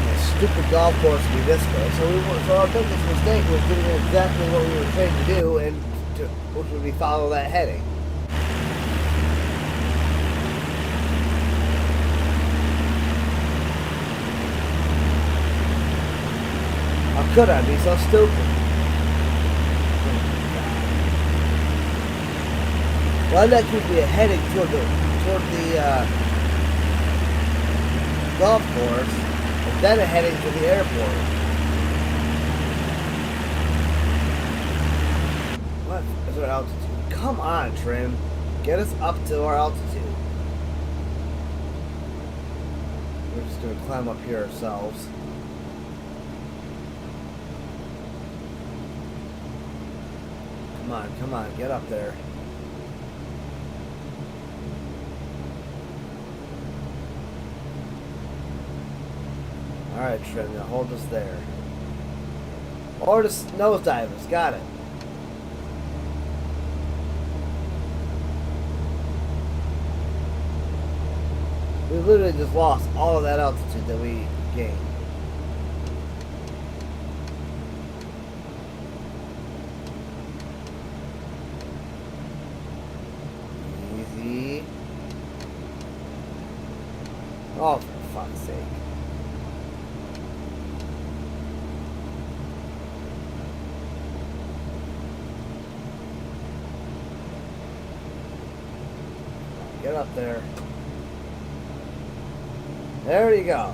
A stupid golf course to be this way. So our biggest mistake was doing exactly what we were trained to do, and which would be follow that heading. How could I be so stupid? Why not keep me heading toward the golf course, and then heading to the airport? What is our altitude? Come on, Trim. Get us up to our altitude. We're just going to climb up here ourselves. Come on, get up there. Alright, Trim, now hold us there. Or just nosedive us, got it. We literally just lost all of that altitude that we gained. Easy. Oh, for fuck's sake. Get up there. There you go.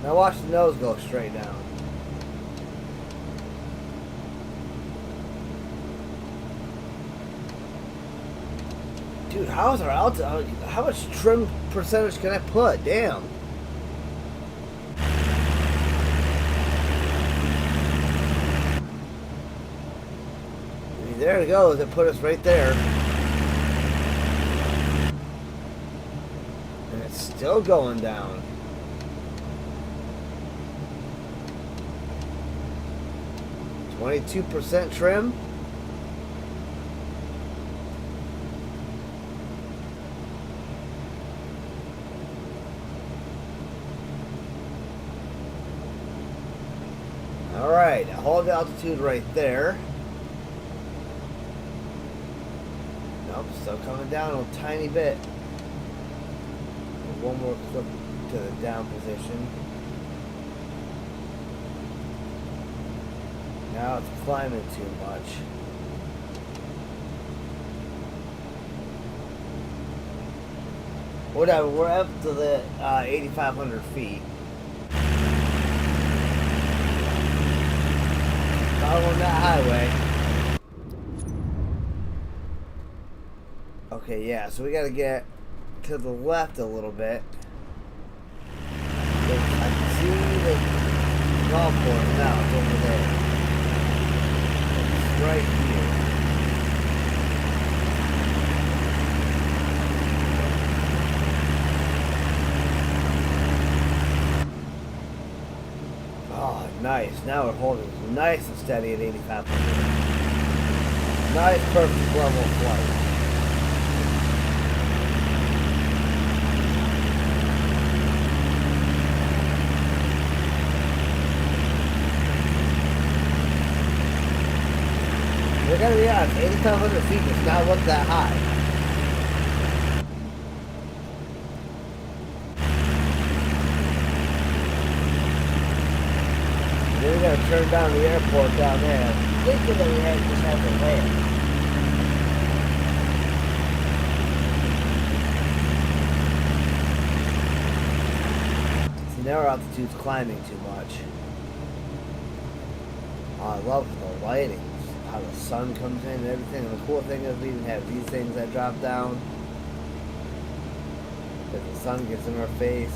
Now watch the nose go straight down. Dude, how's our altitude? How much trim percentage can I put? Damn. I mean, there it goes. It put us right there. And it's still going down. %22 trim. Alright, hold the altitude right there. Nope, still coming down a tiny bit. One more clip to the down position. Now it's climbing too much. Whatever, we're up to the 8,500 feet. On that highway. Okay, yeah, so we gotta get to the left a little bit. I can see the golf course now, it's over there. It's right here. Oh, nice. Now we're holding nice and steady at 8,500. Nice, perfect level of flight. We're gonna be honest, 8,500 feet does not look that high. We gotta turn down the airport down there. Thinking that we had just have to land. See, now our altitude's climbing too much. Oh, I love the lighting, how the sun comes in and everything. And the cool thing is we even have these things that drop down. Because the sun gets in our face.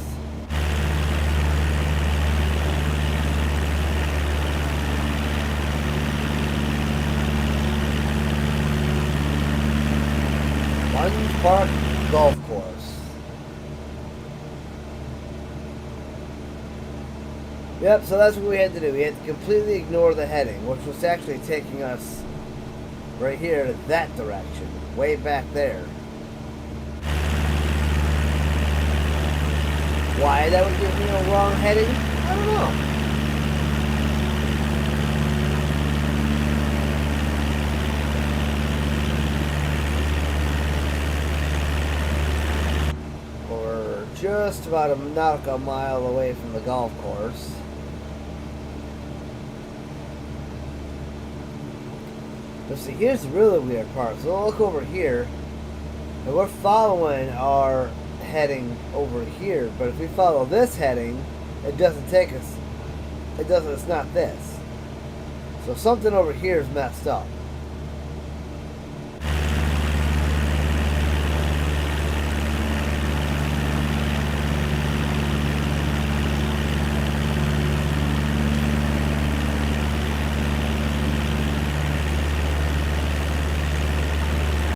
Park Golf Course. Yep, so that's what we had to do. We had to completely ignore the heading, which was actually taking us right here to that direction, way back there. Why that would give me a wrong heading? I don't know. Just about a nautical mile away from the golf course. But see, here's the really weird part. So we'll look over here, and we're following our heading over here. But if we follow this heading, it doesn't take us. It doesn't. It's not this. So something over here is messed up.